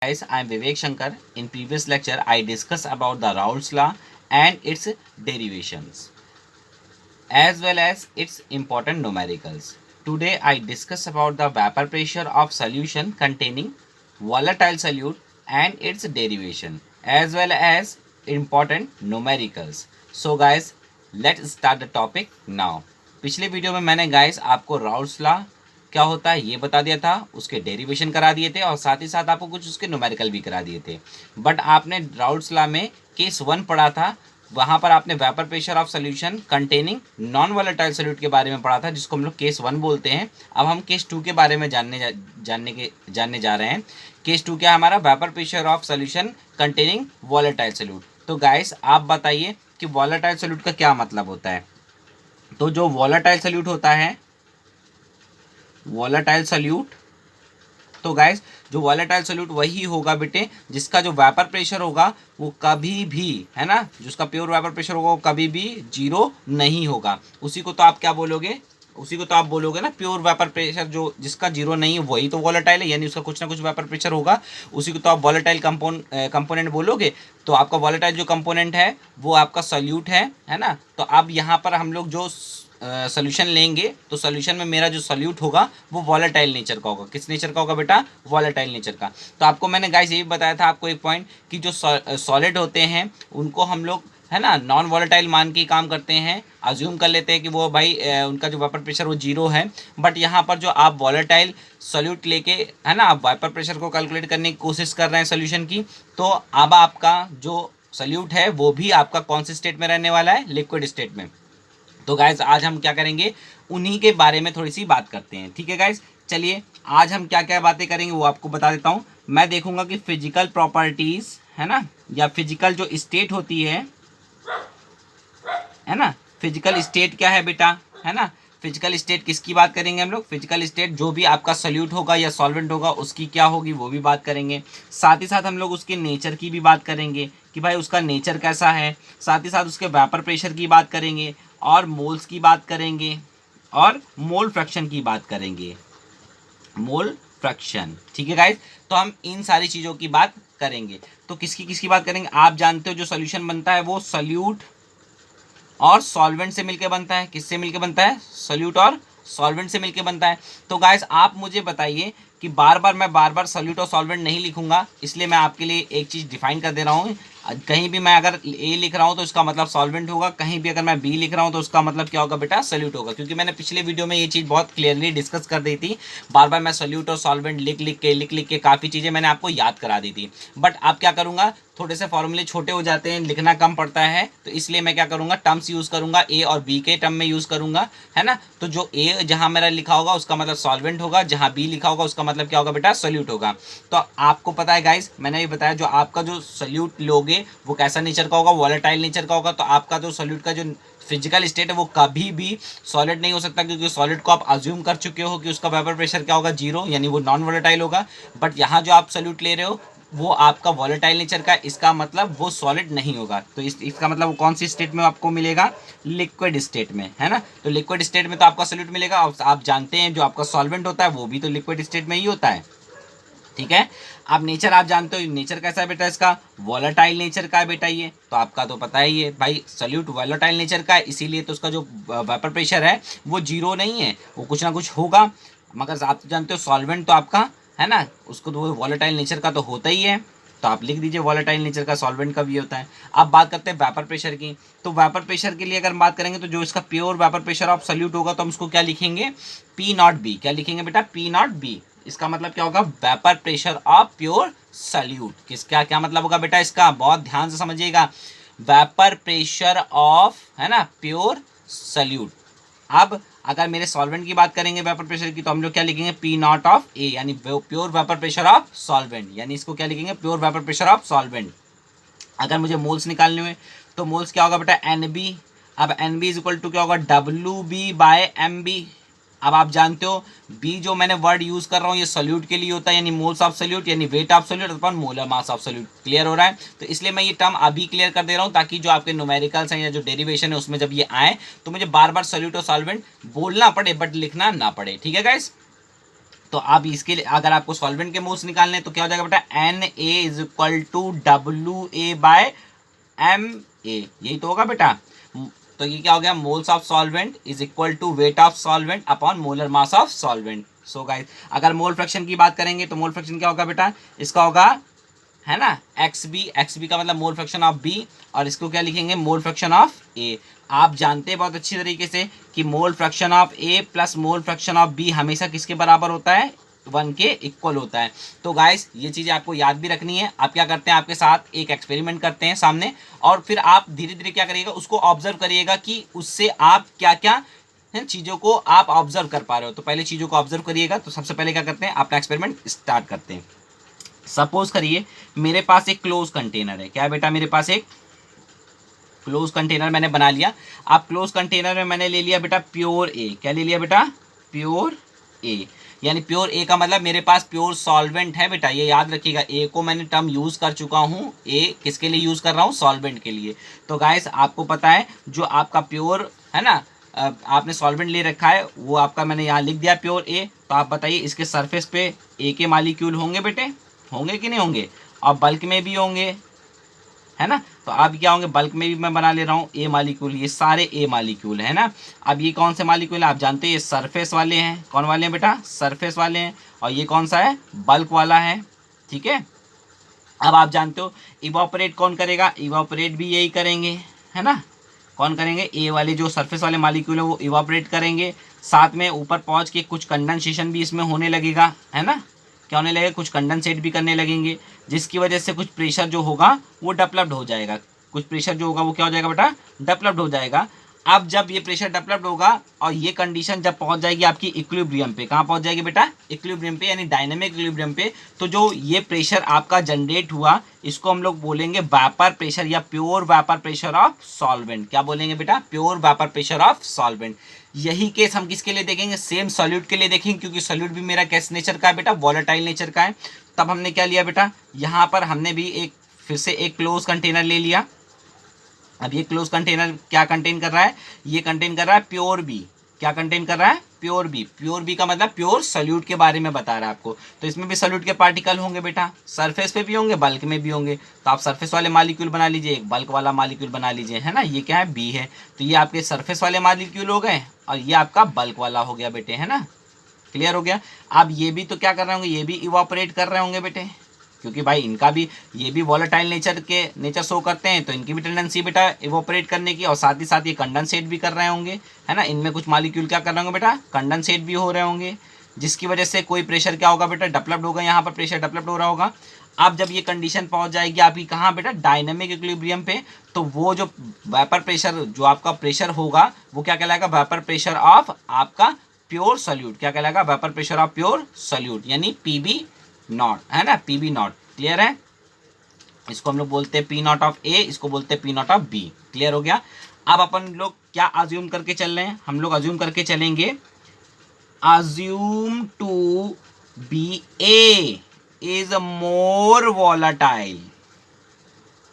Guys, I am Vivek Shankar. In previous lecture, I discussed about the Raoult's law and its derivations, as well as its important numericals. Today, I discuss about the vapor pressure of solution containing volatile solute and its derivation, as well as important numericals. So, guys, let's start the topic now. पिछले video में मैंने guys आपको Raoult's law क्या होता है ये बता दिया था, उसके डेरिवेशन करा दिए थे और साथ ही साथ आपको कुछ उसके न्यूमेरिकल भी करा दिए थे। बट आपने राउल्ट्स लॉ में केस 1 पढ़ा था, वहाँ पर आपने vapour pressure of solution containing non volatile solute के बारे में पढ़ा था, जिसको हम लोग केस 1 बोलते हैं। अब हम केस 2 के बारे में जानने जा रहे हैं। केस 2 क्या है हमारा? Vapour pressure of solution containing volatile solute. तो गाइस आप बताइए कि वोलेटाइल सोल्यूट का क्या मतलब होता है। तो जो वोलेटाइल सोल्यूट होता है, वोलेटाइल सोल्यूट, तो गाइस जो वोलेटाइल सोल्यूट वही होगा बेटे जिसका जो वेपर प्रेशर होगा वो कभी भी, है ना, जिसका प्योर वेपर प्रेशर होगा वो कभी भी जीरो नहीं होगा। उसी को तो आप क्या बोलोगे? उसी को तो आप बोलोगे ना प्योर वेपर प्रेशर, जो जिसका जीरो नहीं है वही तो वोलेटाइल है, यानी उसका कुछ ना कुछ वेपर प्रेशर होगा। उसी को तो आप वोलेटाइल कंपोनेंट बोलोगे। तो आपका वोलेटाइल जो कंपोनेंट है वो आपका सोल्यूट है ना। तो अब यहाँ पर हम लोग जो सोल्यूशन लेंगे तो सोल्यूशन में मेरा जो सोल्यूट होगा वो वॉलेटाइल नेचर का होगा। किस नेचर का होगा बेटा? वॉलेटाइल नेचर का। तो आपको मैंने गाइस ये भी बताया था आपको एक पॉइंट कि जो सॉलिड होते हैं उनको हम लोग, है ना, नॉन वॉलेटाइल मान के काम करते हैं, अज्यूम कर लेते हैं कि वो भाई उनका जो वेपर प्रेशर वो जीरो है। बट यहाँ पर जो आप वॉलेटाइल सोल्यूट लेके, है ना, आप वेपर प्रेशर को कैलकुलेट करने की कोशिश कर रहे हैं सोल्यूशन की, तो अब आपका जो सोल्यूट है वो भी आपका कौन से स्टेट में रहने वाला है? लिक्विड स्टेट में। तो गाइज आज हम क्या करेंगे, उन्हीं के बारे में थोड़ी सी बात करते हैं। ठीक है गाइज, चलिए आज हम क्या क्या बातें करेंगे वो आपको बता देता हूँ। मैं देखूंगा कि फिजिकल प्रॉपर्टीज, है ना, या फिजिकल जो स्टेट होती है ना, फिजिकल स्टेट क्या है बेटा, है ना। फिजिकल स्टेट किसकी बात करेंगे हम लोग? फिजिकल स्टेट जो भी आपका सोल्यूट होगा या सॉल्वेंट होगा उसकी क्या होगी वो भी बात करेंगे। साथ ही साथ हम लोग उसके नेचर की भी बात करेंगे कि भाई उसका नेचर कैसा है। साथ ही साथ उसके वेपर प्रेशर की बात करेंगे और मोल्स की बात करेंगे और मोल फ्रैक्शन की बात करेंगे। मोल फ्रैक्शन, ठीक है गाइस। तो हम इन सारी चीज़ों की बात करेंगे। तो किसकी किसकी बात करेंगे? आप जानते हो जो सोल्यूशन बनता है वो सोल्यूट और सॉल्वेंट से मिलकर बनता है। किससे मिलकर बनता है? सोल्यूट और सॉल्वेंट से मिलकर बनता है। तो गाइस आप मुझे बताइए कि मैं बार बार सोल्यूट और सॉल्वेंट नहीं लिखूंगा, इसलिए मैं आपके लिए एक चीज़ डिफाइन कर दे रहा हूँ। कहीं भी मैं अगर ए लिख रहा हूँ तो उसका मतलब सॉल्वेंट होगा, कहीं भी अगर मैं बी लिख रहा हूँ तो उसका मतलब क्या होगा बेटा? सोल्यूट होगा। क्योंकि मैंने पिछले वीडियो में ये चीज़ बहुत क्लियरली डिस्कस कर दी थी। बार बार मैं सोल्यूट और सॉल्वेंट लिख लिख के काफ़ी चीज़ें मैंने आपको याद करा दी थी। बट अब क्या करूँगा, थोड़े से फॉर्मूले छोटे हो जाते हैं, लिखना कम पड़ता है, तो इसलिए मैं क्या करूँगा, टर्म्स यूज़ करूँगा, ए और बी के टर्म में यूज़ करूँगा, है ना। तो जो ए जहाँ मेरा लिखा होगा उसका मतलब सॉल्वेंट होगा, जहाँ बी लिखा होगा उसका मतलब क्या होगा बेटा? सोल्यूट होगा। तो आपको पता है गाइस, मैंने भी बताया जो आपका जो सोल्यूट लोगे वो कैसा नेचर का होगा? वॉलेटाइल नेचर का होगा। तो आपका जो सोल्यूट का जो फिजिकल स्टेट है वो कभी भी सॉलिड नहीं हो सकता, क्योंकि सॉलिड को आप अज्यूम कर चुके हो कि उसका वेपर प्रेशर क्या होगा? जीरो, यानी वो नॉन वॉलेटाइल होगा। बट यहाँ जो आप सोल्यूट ले रहे हो वो आपका वॉलेटाइल नेचर का, इसका मतलब वो सॉलिड नहीं होगा। तो इसका मतलब वो कौन सी स्टेट में आपको मिलेगा? लिक्विड स्टेट में, है ना। तो लिक्विड स्टेट में तो आपका सोल्यूट मिलेगा। और आप जानते हैं जो आपका सॉल्वेंट होता है वो भी तो लिक्विड स्टेट में ही होता है। ठीक है, आप नेचर आप जानते हो, नेचर कैसा है बेटा इसका? वॉलेटाइल नेचर का है बेटा ये। तो आपका तो पता ही है भाई, सोल्यूट वॉलेटाइल नेचर का है, इसीलिए तो उसका जो वेपर प्रेशर है वो जीरो नहीं है, वो कुछ ना कुछ होगा। मगर आप तो जानते हो सॉल्वेंट तो आपका, है ना, उसको तो वॉलेटाइल नेचर का तो होता ही है। तो आप लिख दीजिए वॉलेटाइल नेचर का, सॉल्वेंट का भी होता है। अब बात करते हैं वेपर प्रेशर की। तो वेपर प्रेशर के लिए अगर बात करेंगे तो जो इसका pure vapour pressure of solute होगा तो हम उसको क्या लिखेंगे? P naught B. क्या लिखेंगे बेटा? P naught B. इसका मतलब क्या होगा? Vapour pressure of pure solute. किसका क्या मतलब होगा बेटा इसका? बहुत ध्यान से समझिएगा। वेपर प्रेशर ऑफ, है ना, प्योर सोल्यूट। अब अगर मेरे सॉल्वेंट की बात करेंगे वेपर प्रेशर की, तो हम लोग क्या लिखेंगे? पी नॉट ऑफ ए, यानी pure vapour pressure of solvent, यानी इसको क्या लिखेंगे? Pure vapour pressure of solvent. अगर मुझे मोल्स निकालने हुए तो मोल्स क्या होगा बेटा? N B. अब N B is equal to क्या होगा? W B by M B. अब आप जानते हो बी जो मैंने वर्ड यूज कर रहा हूँ ये सोल्यूट के लिए होता है, यानी मोल्स ऑफ सोल्यूट, यानी weight of solute upon molar mass of solute. Clear हो रहा है? तो इसलिए मैं ये टर्म अभी क्लियर कर दे रहा हूँ, ताकि जो आपके न्यूमेरिकल्स हैं या जो डेरिवेशन है उसमें जब ये आए तो मुझे बार बार सोल्यूट और सॉल्वेंट बोलना पड़े बट लिखना ना पड़े। ठीक है गाइस, तो आप इसके लिए अगर आपको सॉल्वेंट के मोल्स निकालने हैं तो क्या हो जाएगा बेटा, Na = WA/MA, यही तो होगा बेटा। तो ये क्या हो गया, moles of solvent is equal to weight of solvent upon molar mass of solvent. So guys अगर मोल फ्रैक्शन की बात करेंगे तो मोल फ्रैक्शन क्या होगा बेटा, इसका होगा है ना XB का मतलब मोल फ्रैक्शन ऑफ B, और इसको क्या लिखेंगे, मोल फ्रैक्शन ऑफ A। आप जानते हैं बहुत अच्छी तरीके से कि मोल fraction of A plus mole fraction of B हमेशा किसके बराबर होता है, 1 के इक्वल होता है। तो गाइस ये चीज़ें आपको याद भी रखनी है। आप क्या करते हैं, आपके साथ एक एक्सपेरिमेंट करते हैं सामने, और फिर आप धीरे धीरे क्या करिएगा, उसको ऑब्जर्व करिएगा कि उससे आप क्या क्या चीज़ों को आप ऑब्जर्व कर पा रहे हो। तो पहले चीज़ों को ऑब्जर्व करिएगा। तो सबसे पहले क्या करते हैं, अपना एक्सपेरिमेंट स्टार्ट करते हैं। सपोज करिए मेरे पास एक क्लोज कंटेनर है। क्या है बेटा, मेरे पास एक क्लोज कंटेनर मैंने बना लिया। अब क्लोज कंटेनर में मैंने ले लिया बेटा प्योर ए। क्या ले लिया बेटा, प्योर ए। यानी प्योर ए का मतलब मेरे पास प्योर सॉल्वेंट है बेटा, ये याद रखिएगा। ए को मैंने टर्म यूज कर चुका हूँ, ए किसके लिए यूज कर रहा हूँ, सॉल्वेंट के लिए। तो गाइस आपको पता है जो आपका प्योर है ना, आपने सॉल्वेंट ले रखा है, वो आपका मैंने यहाँ लिख दिया प्योर ए। तो आप बताइए इसके सरफेस पे ए के मालिक्यूल होंगे बेटे, होंगे कि नहीं होंगे, और बल्क में भी होंगे, है ना। तो अब क्या होंगे, बल्क में भी मैं बना ले रहा हूँ ए मालिक्यूल, ये सारे ए मालिक्यूल है ना। अब ये कौन से मालिक्यूल है, आप जानते हैं ये सरफेस वाले हैं। कौन वाले हैं बेटा, सरफेस वाले हैं। और ये कौन सा है, बल्क वाला है, ठीक है। अब आप जानते हो इवापोरेट कौन करेगा, इवापोरेट भी यही करेंगे, है ना। कौन करेंगे, ए वाले जो सरफेस वाले मालिक्यूल है वो इवापोरेट करेंगे। साथ में ऊपर पहुँच के कुछ कंडेंसेशन भी इसमें होने लगेगा, है ना। क्या होने लगेगा, कुछ कंडेंसेट भी करने लगेंगे, जिसकी वजह से कुछ प्रेशर जो होगा वो डेवलप्ड हो जाएगा। कुछ प्रेशर जो होगा वो क्या हो जाएगा बेटा, डेवलप्ड हो जाएगा। अब जब ये प्रेशर डेवलप्ड होगा और ये कंडीशन जब पहुंच जाएगी आपकी इक्विलिब्रियम पे, कहाँ पहुंच जाएगी बेटा, इक्विलिब्रियम पे, यानी डायनेमिक इक्विलिब्रियम पे। तो जो ये प्रेशर आपका जनरेट हुआ इसको हम लोग बोलेंगे वेपर प्रेशर या pure vapour pressure of solvent. क्या बोलेंगे बेटा, pure vapour pressure of solvent. यही केस हम किसके लिए देखेंगे, सेम सॉल्यूट के लिए देखेंगे, क्योंकि सॉल्यूट भी मेरा कैस नेचर का है बेटा, वॉलेटाइल नेचर का है। तब हमने क्या लिया बेटा, यहाँ पर हमने भी एक फिर से एक क्लोज कंटेनर ले लिया। अब ये क्लोज कंटेनर क्या कंटेन कर रहा है, ये कंटेन कर रहा है प्योर बी। क्या कंटेन कर रहा है, प्योर बी। प्योर बी का मतलब प्योर सॉल्यूट के बारे में बता रहा है आपको। तो इसमें भी सॉल्यूट के पार्टिकल होंगे बेटा, सरफेस पे भी होंगे, बल्क में भी होंगे। तो आप सरफेस वाले मालिक्यूल बना लीजिए, एक बल्क वाला मालिक्यूल बना लीजिए, है ना। ये क्या है, बी है। तो ये आपके सरफेस वाले मालिक्यूल हो गए और ये आपका बल्क वाला हो गया बेटे, है ना। क्लियर हो गया। अब ये भी तो क्या कर रहे होंगे, ये भी इवापोरेट कर रहे होंगे बेटे, क्योंकि भाई इनका भी ये भी वॉलेटाइल नेचर शो करते हैं। तो इनकी भी टेंडेंसी बेटा इवोपरेट करने की, और साथ ही साथ ये कंडेंसेट भी कर रहे होंगे, है ना। इनमें कुछ मालिक्यूल क्या कर रहे होंगे बेटा, कंडेंसेट भी हो रहे होंगे, जिसकी वजह से कोई प्रेशर क्या होगा बेटा, डेवलप्ड होगा। यहाँ पर प्रेशर डेवलप्ड हो रहा होगा। अब जब ये कंडीशन पहुंच जाएगी आपकी कहाँ बेटा, डायनेमिक इक्विलिब्रियम पे, तो वो जो वेपर प्रेशर जो आपका प्रेशर होगा वो क्या कहलाएगा, वेपर प्रेशर ऑफ आपका प्योर सॉल्यूट। क्या कहलाएगा, vapour pressure of pure solute, यानी PB नॉट, है ना, PB नॉट। क्लियर है। इसको हम लोग बोलते हैं P नॉट ऑफ A, इसको बोलते हैं P not of B। Clear हो गया। अब अपन लोग क्या अज्यूम करके चल रहे हैं, हम लोग अज्यूम करके चलेंगे, assume to be A is more volatile.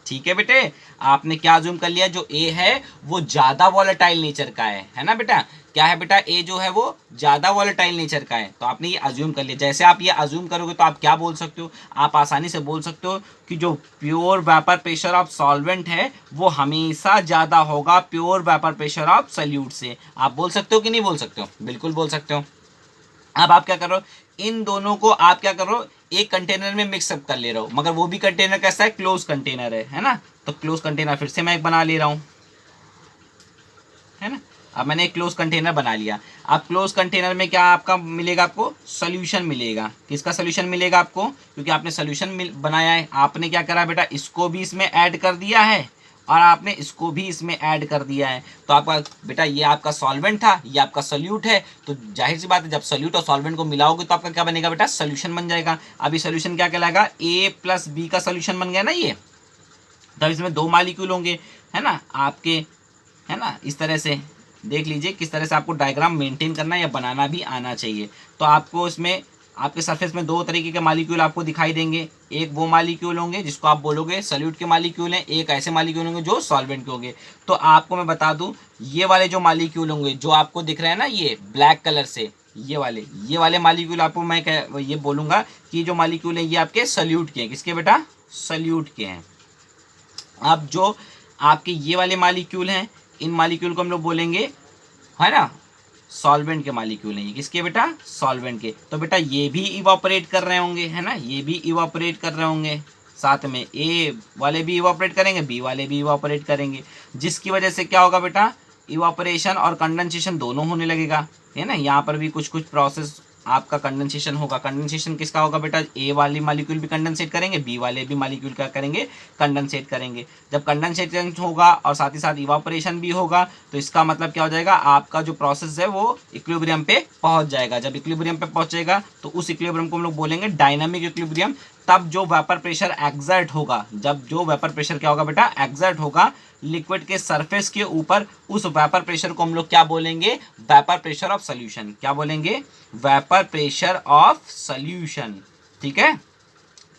ठीक है बेटे, आपने क्या अज्यूम कर लिया, जो ए है वो ज्यादा वॉलेटाइल नेचर का है ना बेटा। क्या है बेटा, ए जो है वो ज्यादा वॉलेटाइल नेचर का है। तो आपने ये अज्यूम कर लिया। जैसे आप ये अज्यूम करोगे तो आप क्या बोल सकते हो, आप आसानी से बोल सकते हो कि जो pure vapour pressure of solvent है वो हमेशा ज्यादा होगा pure vapour pressure of solute से। आप बोल सकते हो कि नहीं बोल सकते हो, बिल्कुल बोल सकते हो। अब आप क्या कर रहे हो, इन दोनों को आप क्या कर रहे हो, एक कंटेनर में मिक्सअप कर ले रहे हो, मगर वो भी कंटेनर कैसा है, क्लोज कंटेनर है ना। तो क्लोज कंटेनर फिर से मैं एक बना ले रहा हूं, है ना। अब मैंने एक क्लोज कंटेनर बना लिया। अब क्लोज कंटेनर में क्या आपका मिलेगा, आपको सोल्यूशन मिलेगा। किसका सोल्यूशन मिलेगा आपको, क्योंकि आपने सोल्यूशन बनाया है। आपने क्या करा बेटा, इसको भी इसमें ऐड कर दिया है और आपने इसको भी इसमें ऐड कर दिया है। तो आपका बेटा ये आपका सॉल्वेंट था, ये आपका सोल्यूट है। तो जाहिर सी बात है जब सोल्यूट और सॉल्वेंट को मिलाओगे तो आपका क्या बनेगा बेटा, सोल्यूशन बन जाएगा। अभी सोल्यूशन क्या कहलाएगा, A + B का सोल्यूशन बन गया ना ये। तब इसमें 2 मालिक्यूल होंगे, है ना आपके, है ना। इस तरह से देख लीजिए किस तरह से आपको डायग्राम मेंटेन करना या बनाना भी आना चाहिए। तो आपको इसमें आपके सरफेस में 2 तरीके के मालिक्यूल आपको दिखाई देंगे। एक वो मालिक्यूल होंगे जिसको आप बोलोगे सॉल्यूट के मालिक्यूल हैं, एक ऐसे मालिक्यूल होंगे जो सॉल्वेंट के होंगे। तो आपको मैं बता दूं, ये वाले जो मालिक्यूल होंगे जो आपको दिख रहे हैं ना, ये ब्लैक कलर से, ये वाले मालिक्यूल आपको मैं ये बोलूंगा कि जो मालिक्यूल है ये आपके सल्यूट के हैं। किसके बेटा? सल्यूट के हैं। अब जो आपके ये वाले मालिक्यूल हैं, इन मालिक्यूल को हम लोग बोलेंगे, है ना, सॉल्वेंट के मालिक्यूल हैं। ये किसके बेटा? सॉल्वेंट के। तो बेटा ये भी इवापोरेट कर रहे होंगे, है ना, ये भी इवापोरेट कर रहे होंगे, साथ में ए वाले भी इवापोरेट करेंगे, बी वाले भी इवापोरेट करेंगे, जिसकी वजह से क्या होगा बेटा? इवापोरेशन और कंडेंसेशन दोनों होने लगेगा, है ना। यहाँ पर भी कुछ कुछ प्रोसेस आपका कंडेंसेशन होगा। कंडेंसेशन किसका होगा बेटा? ए वाली मालिक्यूल भी कंडेंसेट करेंगे, बी वाले भी मालिक्यूल क्या करेंगे? कंडेंसेट करेंगे। जब कंडेंसेशन होगा और साथ ही साथ इवापोरेशन भी होगा, तो इसका मतलब क्या हो जाएगा? आपका जो प्रोसेस है वो इक्विलिब्रियम पे पहुंच जाएगा। जब इक्विलिब्रियम पे पहुंचेगा तो उस इक्विलिब्रियम को हम लोग बोलेंगे डायनामिक इक्विलिब्रियम। तब जो वेपर प्रेशर एक्सर्ट होगा, जब जो वेपर प्रेशर क्या होगा बेटा? एक्सर्ट होगा लिक्विड के सरफेस के ऊपर, उस वेपर प्रेशर को हम लोग क्या बोलेंगे? Vapour pressure of solution. क्या बोलेंगे? Vapour pressure of solution. ठीक है,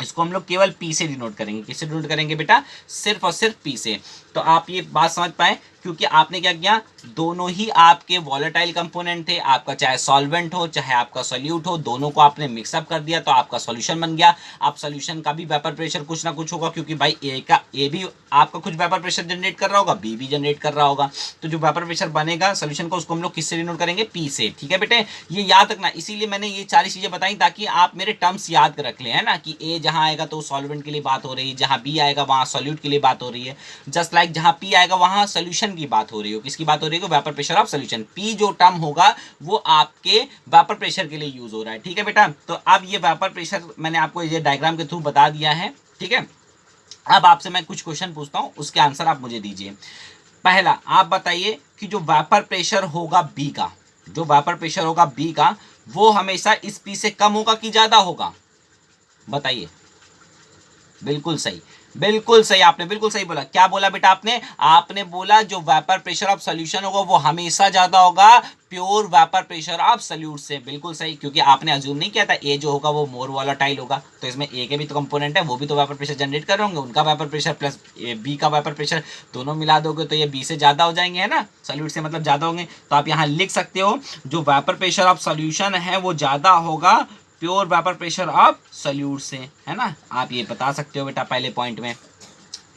इसको हम लोग केवल पी से डिनोट करेंगे। किससे डिनोट करेंगे बेटा? सिर्फ और सिर्फ पी से। तो आप ये बात समझ पाए, क्योंकि आपने क्या किया, दोनों ही आपके वॉलेटाइल कंपोनेंट थे, आपका चाहे सॉल्वेंट हो चाहे आपका सॉल्यूट हो, दोनों को आपने मिक्सअप कर दिया तो आपका सॉल्यूशन बन गया। अब सॉल्यूशन का भी वेपर प्रेशर कुछ ना कुछ होगा, क्योंकि भाई ए भी आपका कुछ वेपर प्रेशर जनरेट कर रहा होगा, बी भी जनरेट कर रहा होगा। तो जो वेपर प्रेशर बनेगा सॉल्यूशन का, उसको हम लोग किससे डिनोट करेंगे? पी से। ठीक है बेटे, ये याद रखना। इसीलिए मैंने ये सारी चीजें बताई ताकि आप मेरे टर्म्स याद रख लें, है ना, कि ए जहां आएगा तो सॉल्वेंट के लिए बात हो रही है, जहां बी आएगा वहां सॉल्यूट के लिए बात हो रही है, जस्ट लाइक जहां पी आएगा वहां सॉल्यूशन की बात हो रही हो। किसकी बात हो रही है? Vapour pressure of solution. P जो टर्म होगा वो आपके वेपर प्रेशर के लिए यूज हो रहा है। ठीक है बेटा, तो अब ये वेपर प्रेशर मैंने आपको ये डायग्राम के थ्रू बता दिया है। ठीक है, अब आपसे मैं कुछ क्वेश्चन पूछता हूं, उसके आंसर आप मुझे दीजिए। पहला आप बताइए कि जो वेपर प्रेशर होगा बी का, जो वेपर प्रेशर होगा बी का, वो हमेशा इस पी से कम होगा कि ज्यादा होगा? बताइए। बिल्कुल सही, बिल्कुल सही, आपने बिल्कुल सही बोला। क्या बोला बेटा आपने? आपने बोला जो वेपर प्रेशर ऑफ सॉल्यूशन होगा वो हमेशा ज्यादा होगा pure vapour pressure of solute से। बिल्कुल सही, क्योंकि आपने अज्यूम नहीं किया था ए जो होगा वो मोर वॉलेटाइल होगा, तो इसमें ए के भी तो कंपोनेंट है, वो भी तो वेपर प्रेशर जनरेट कर रहे होंगे, उनका वेपर प्रेशर प्लस बी का वेपर प्रेशर दोनों मिला दोगे तो ये बी से ज्यादा हो जाएंगे, है ना, सॉल्यूट से मतलब ज्यादा होंगे। तो आप यहाँ लिख सकते हो जो वेपर प्रेशर ऑफ सॉल्यूशन है वो ज्यादा होगा pure vapour pressure of solute से, है ना। आप ये बता सकते हो बेटा पहले पॉइंट में।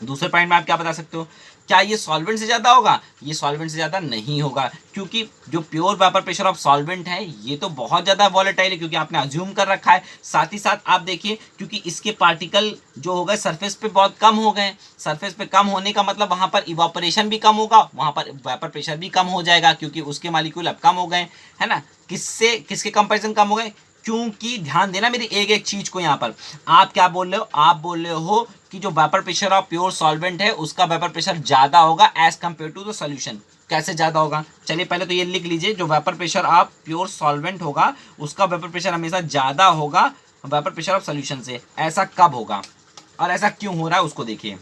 दूसरे पॉइंट में आप क्या बता सकते हो? क्या ये सॉल्वेंट से ज्यादा होगा? ये सॉल्वेंट से ज्यादा नहीं होगा, क्योंकि जो pure vapour pressure of solvent है ये तो बहुत ज्यादा वॉलेटाइल है, क्योंकि आपने अज्यूम कर रखा है। साथ ही साथ आप देखिए, क्योंकि इसके पार्टिकल जो हो गए सरफेस पे बहुत कम हो गए, सरफेस पे कम होने का मतलब वहां पर इवापोरेशन भी कम होगा, वहां पर वेपर प्रेशर भी कम हो जाएगा, क्योंकि उसके मॉलिक्यूल अब कम हो गए, है ना। किससे किसके कंपेरिजन कम हो गए? क्योंकि ध्यान देना मेरी एक एक चीज को, यहाँ पर आप क्या बोल रहे हो? आप बोल रहे हो कि जो vapour pressure of pure solvent है उसका वेपर प्रेशर ज्यादा होगा as compare to the solution. कैसे ज्यादा होगा? चलिए पहले तो ये लिख लीजिए, जो vapour pressure of pure solvent होगा उसका वेपर प्रेशर हमेशा ज्यादा होगा वेपर प्रेशर ऑफ सॉल्यूशन से। ऐसा कब होगा और ऐसा क्यों हो रहा है उसको देखिए।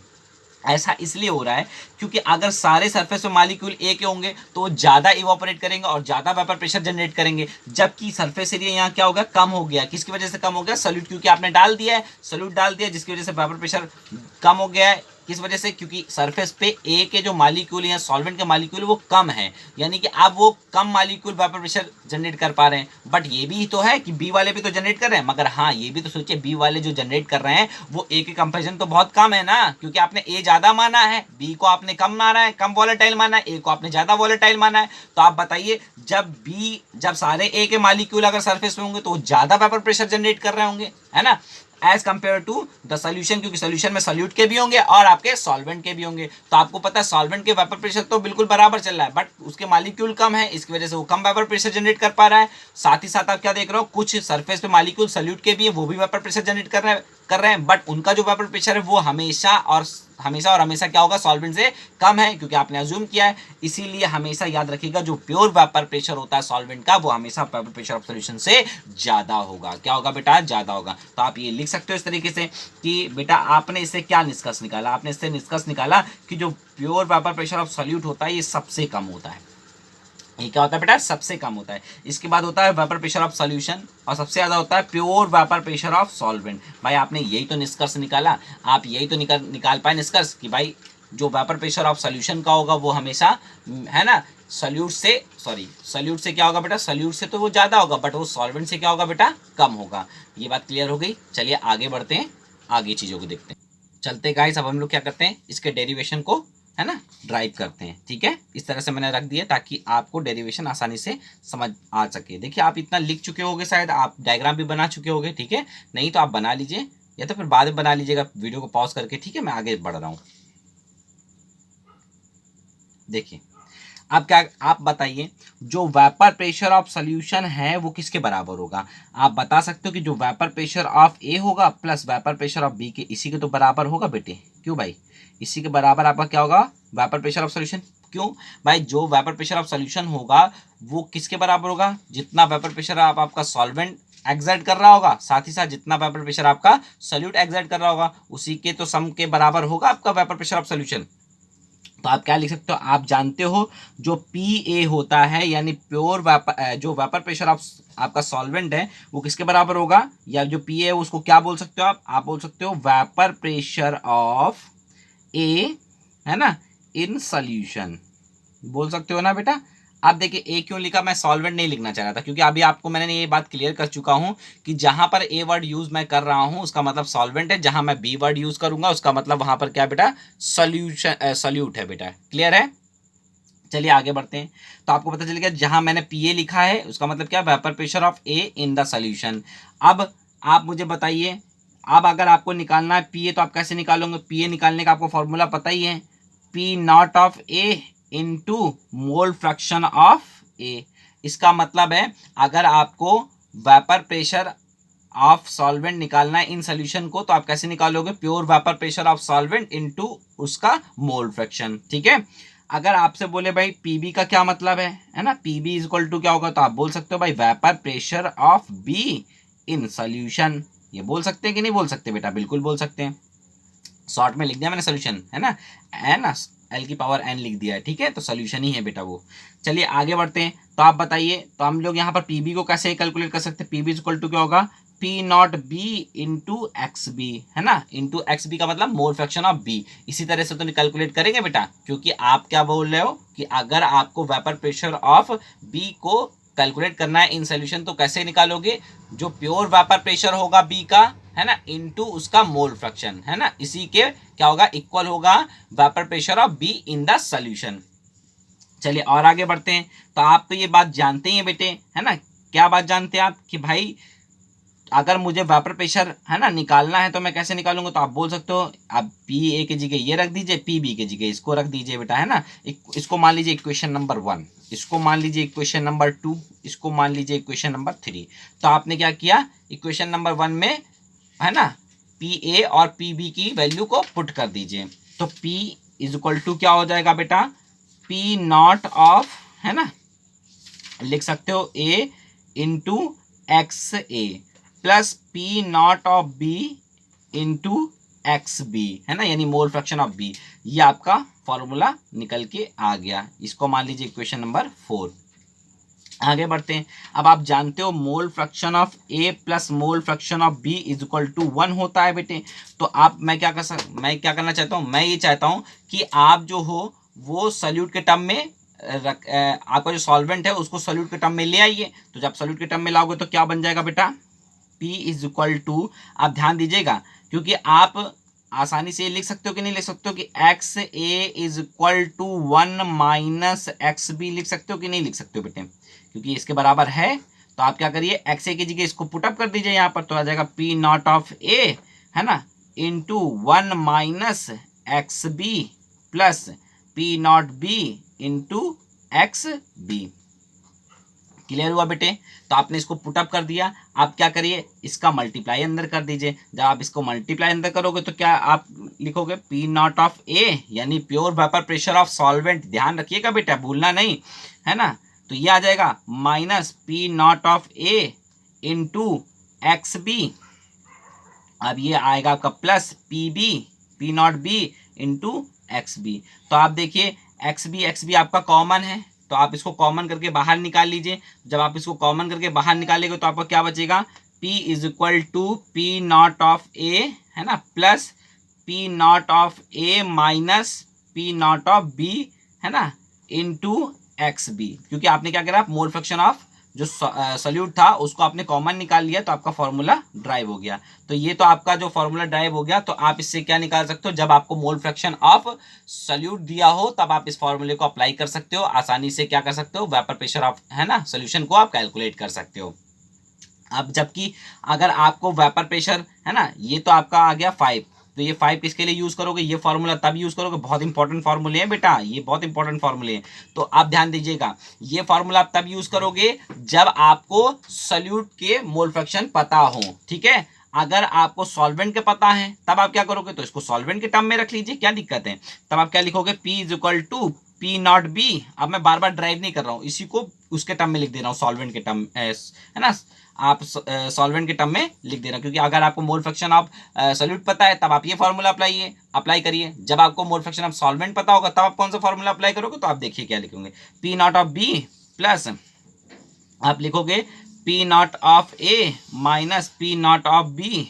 ऐसा इसलिए हो रहा है क्योंकि अगर सारे सरफेस पे मॉलिक्यूल ए के होंगे तो वो ज्यादा इवापोरेट करेंगे और ज्यादा वेपर प्रेशर जनरेट करेंगे, जबकि सरफेस एरिया यहाँ क्या हो गया? कम हो गया। किसकी वजह से कम हो गया? सॉल्यूट, क्योंकि आपने डाल दिया है, सॉल्यूट डाल दिया, जिसकी वजह से वेपर प्रेशर कम हो गया है। किस वजह से? क्योंकि सरफेस पे ए के जो मॉलिक्यूल या सॉल्वेंट के मॉलिक्यूल वो कम है, यानी कि अब वो कम मॉलिक्यूल वेपर प्रेशर जनरेट कर पा रहे हैं। बट ये भी तो है कि बी वाले भी तो जनरेट कर रहे हैं, मगर हाँ ये भी तो सोचिए बी वाले जो जनरेट कर रहे हैं वो ए के कंपेरिजन तो बहुत कम है ना, क्योंकि आपने ए ज्यादा माना है, बी को आपने कम माना है, कम वॉलेटाइल माना है, ए को आपने ज्यादा वॉलेटाइल माना है। तो आप बताइए, जब सारे ए के मॉलिक्यूल अगर सरफेस पे होंगे तो वो ज्यादा वेपर प्रेशर जनरेट कर रहे होंगे, है ना, as compare to the solution, क्योंकि सॉल्यूशन में सॉल्यूट के भी होंगे और आपके सॉल्वेंट के भी होंगे। तो आपको पता है सॉल्वेंट के वेपर प्रेशर तो बिल्कुल बराबर चल रहा है, बट उसके मॉलिक्यूल कम है, इसकी वजह से वो कम वेपर प्रेशर जनरेट कर पा रहा है। साथ ही साथ आप क्या देख रहे हो? कुछ सरफेस पे मॉलिक्यूल सॉल्यूट के भी है, वो भी वेपर प्रेशर जनरेट कर रहे हैं, बट उनका जो वेपर प्रेशर है वो हमेशा और हमेशा क्या होगा? सॉल्वेंट से कम है, क्योंकि आपने अज्यूम किया है। इसीलिए हमेशा याद रखिएगा, जो प्योर वेपर प्रेशर होता है सॉल्वेंट का वो हमेशा वेपर प्रेशर ऑफ सॉल्यूशन से ज्यादा होगा। क्या होगा बेटा? ज्यादा होगा। तो आप ये लिख सकते हो इस तरीके से कि बेटा आपने इससे क्या निष्कर्ष निकाला? आपने इससे निष्कर्ष निकाला कि जो pure vapour pressure of solute होता है ये सबसे कम होता है। ये क्या होता है बेटा? सबसे कम होता है। इसके बाद होता है वेपर प्रेशर ऑफ सॉल्यूशन, और सबसे ज्यादा होता है pure vapour pressure of solvent. भाई आपने यही तो निष्कर्ष निकाला, आप यही तो निकाल पाए निष्कर्ष कि भाई जो वेपर प्रेशर ऑफ सोल्यूशन का होगा वो हमेशा, है ना, सॉल्यूट से क्या होगा बेटा, सॉल्यूट से तो वो ज़्यादा होगा, बट वो सॉल्वेंट से क्या होगा बेटा, कम होगा। ये बात क्लियर हो गई। चलिए आगे बढ़ते हैं, आगे चीज़ों को देखते हैं। चलते गाइस, अब हम लोग क्या करते हैं, इसके डेरिवेशन को, है ना, ड्राइव करते हैं। ठीक है, इस तरह से मैंने रख दिया ताकि आपको डेरिवेशन आसानी से समझ आ सके। देखिए आप इतना लिख चुके होगे, शायद आप डायग्राम भी बना चुके होगे। ठीक है, नहीं तो आप बना लीजिए या तो फिर बाद में बना लीजिएगा वीडियो को पॉज करके। ठीक है, मैं आगे बढ़ रहा हूँ। देखिए अब क्या, आप बताइए जो वेपर प्रेशर ऑफ सोल्यूशन है वो किसके बराबर होगा। आप बता सकते हो कि जो वेपर प्रेशर ऑफ ए होगा plus vapour pressure of B के, इसी के तो बराबर होगा बेटे। क्यों भाई, इसी के बराबर आपका क्या होगा, वेपर प्रेशर ऑफ सोल्यूशन। क्यों भाई, जो वेपर प्रेशर ऑफ सोल्यूशन होगा वो किसके बराबर होगा, जितना वेपर प्रेशर आपका सॉल्वेंट एक्सर्ट कर रहा होगा, साथ ही साथ जितना वेपर प्रेशर आपका सोल्यूट एक्सर्ट कर रहा होगा, उसी के तो सम के बराबर होगा आपका वेपर प्रेशर ऑफ सोल्यूशन। तो आप क्या लिख सकते हो, आप जानते हो जो पी होता है यानी प्योर वेपर, जो वेपर प्रेशर ऑफ आपका सॉल्वेंट है वो किसके बराबर होगा, या जो पी है उसको क्या बोल सकते हो आप बोल सकते हो वेपर प्रेशर ऑफ ए, है ना, इन सॉल्यूशन, बोल सकते हो ना बेटा। अब देखिए ए क्यों लिखा, मैं सॉल्वेंट नहीं लिखना चाह रहा था, क्योंकि अभी आपको मैंने ये बात क्लियर कर चुका हूं कि जहां पर ए वर्ड यूज मैं कर रहा हूं उसका मतलब सॉल्वेंट है, जहां मैं बी वर्ड यूज करूंगा उसका मतलब वहां पर क्या बेटा, सोल्यूशन, सोल्यूट है बेटा। क्लियर है, चलिए आगे बढ़ते हैं। तो आपको पता चल गया जहां मैंने पी लिखा है उसका मतलब क्या, vapour pressure of A in the solution. अब आप मुझे बताइए, अब अगर आपको निकालना है पी तो आप कैसे निकालोगे, पी निकालने का आपको फॉर्मूला पता ही है, P naught of A into mole fraction of A. इसका मतलब है अगर आपको वेपर प्रेशर ऑफ सॉल्वेंट निकालना है इन सोल्यूशन को तो आप कैसे निकालोगे, pure vapour pressure of solvent into उसका मोल फ्रैक्शन। ठीक है, अगर आपसे बोले भाई पीबी का क्या मतलब है ना, पीबी इज इक्वल टू क्या होगा, तो आप बोल सकते हो भाई vapour pressure of be in solution. ये बोल सकते हैं कि नहीं बोल सकते बेटा, बिल्कुल बोल सकते हैं। शॉर्ट में लिख दिया मैंने सोल्यूशन, है ना, एन एल की पावर एन लिख दिया है। ठीक है, तो सोल्यूशन ही है बेटा वो। चलिए आगे बढ़ते हैं। तो आप बताइए, तो हम लोग यहाँ पर पीबी को कैसे कैलकुलेट कर सकते हैं, पीबी इज इक्वल टू क्या होगा, P naught B into X B, है ना, इंटू एक्स बी का मतलब मोल फ्रैक्शन ऑफ बी। इसी तरह से तो कैलकुलेट करेंगे बेटा, क्योंकि आप क्या बोल रहे हो कि अगर आपको वेपर प्रेशर ऑफ बी को कैलकुलेट करना है इन सोल्यूशन तो कैसे निकालोगे, जो प्योर वेपर प्रेशर होगा बी का, है ना, इनटू उसका मोल फ्रैक्शन, है ना, इसी के क्या होगा, इक्वल होगा vapour pressure of be in the solution. चलिए और आगे बढ़ते हैं। तो आप तो ये बात जानते ही हैं बेटे, है ना, क्या बात जानते हैं आप कि भाई अगर मुझे वेपर प्रेशर, है ना, निकालना है तो मैं कैसे निकालूंगा, तो आप बोल सकते हो आप पी ए के जगह ये रख दीजिए, पी बी के जगह इसको रख दीजिए बेटा, है ना। इसको मान लीजिए इक्वेशन नंबर 1, इसको मान लीजिए इक्वेशन नंबर 2, इसको मान लीजिए इक्वेशन नंबर 3। तो आपने क्या किया, इक्वेशन नंबर 1 में, है ना, पी ए और पी बी की वैल्यू को पुट कर दीजिए। तो पी इज इक्वल टू क्या हो जाएगा बेटा, पी नॉट ऑफ, है ना, लिख सकते हो A into X A plus P naught of B into X B, है ना, यानी मोल फ्रैक्शन ऑफ बी। ये आपका फॉर्मूला निकल के आ गया। इसको मान लीजिए इक्वेशन नंबर 4। आगे बढ़ते हैं। अब आप जानते हो mole fraction of A plus mole fraction of B is equal to 1 होता है बेटे। तो आप मैं क्या करना चाहता हूँ, मैं ये चाहता हूँ कि आप जो हो वो सॉल्यूट के टर्म में आपका जो सॉल्वेंट है उसको सॉल्यूट के टर्म में ले आइए। तो जब सॉल्यूट के टर्म में लाओगे तो क्या बन जाएगा बेटा, P इज इक्वल टू, आप ध्यान दीजिएगा क्योंकि आप आसानी से लिख सकते हो कि नहीं लिख सकते हो कि X A is equal to 1 minus X B, लिख सकते हो कि नहीं लिख सकते हो बेटे, क्योंकि इसके बराबर है। तो आप क्या करिए, एक्स ए की जगह इसको पुटअप कर दीजिए यहाँ पर, तो आ जाएगा पी नॉट ऑफ ए, है ना, into 1 minus X B plus P naught B into X B. Clear हुआ बेटे। तो आपने इसको पुटअप कर दिया। आप क्या करिए, इसका मल्टीप्लाई अंदर कर दीजिए। जब आप इसको मल्टीप्लाई अंदर करोगे तो क्या आप लिखोगे, पी नॉट ऑफ ए यानी pure vapour pressure of solvent, ध्यान रखिएगा बेटा भूलना नहीं, है ना। तो ये आ जाएगा minus P naught of A into X B. अब ये आएगा आपका plus P B, P naught B into X B. तो आप देखिए एक्स बी आपका कॉमन है, तो आप इसको कॉमन करके बाहर निकाल लीजिए। जब आप इसको कॉमन करके बाहर निकालेंगे तो आपका क्या बचेगा, P is equal to P naught of A, है ना, plus P naught of A minus P naught of B, है ना, इनटू एक्स बी, क्योंकि आपने क्या करा, मोल फ्रैक्शन ऑफ जो सॉल्यूट था उसको आपने कॉमन निकाल लिया, तो आपका फॉर्मूला ड्राइव हो गया। तो ये तो आपका जो फॉर्मूला ड्राइव हो गया, तो आप इससे क्या निकाल सकते हो, जब आपको मोल फ्रैक्शन ऑफ सॉल्यूट दिया हो तब आप इस फॉर्मूले को अप्लाई कर सकते हो, आसानी से क्या कर सकते हो, वेपर प्रेशर ऑफ, है ना, सोल्यूशन को आप कैलकुलेट कर सकते हो। अब जबकि अगर आपको वेपर प्रेशर, है ना, ये तो आपका आ गया 5, तो ये 5 किसके लिए यूज करोगे, ये फॉर्मूला तब यूज करोगे, बहुत इंपॉर्टेंट फॉर्मूले हैं बेटा, ये बहुत इंपॉर्टेंट फॉर्मूले हैं, तो आप ध्यान दीजिएगा, ये फॉर्मूला आप तब यूज करोगे जब आपको सॉल्यूट के मोल फ्रैक्शन पता हो, ठीक है। अगर आपको सॉल्वेंट के पता है तब आप क्या करोगे, तो इसको सॉल्वेंट के टर्म में रख लीजिए, क्या दिक्कत है। तब आप क्या लिखोगे, P is equal to P naught B. अब मैं बार बार ड्राइव नहीं कर रहा हूँ, इसी को उसके टर्म में लिख दे रहा हूँ, सॉल्वेंट के टर्म, है ना, आप सॉल्वेंट के टर्म में लिख दे रहा हूँ, क्योंकि अगर आपको मोल फ्रैक्शन ऑफ सॉल्यूट पता है तब आप ये फॉर्मूला अप्लाई करिए, जब आपको मोल फ्रैक्शन ऑफ सॉल्वेंट पता होगा तब आप कौन सा फॉर्मूला अप्लाई करोगे, तो आप देखिए क्या लिखोगे, P naught of B plus आप लिखोगे P naught of A minus P naught of B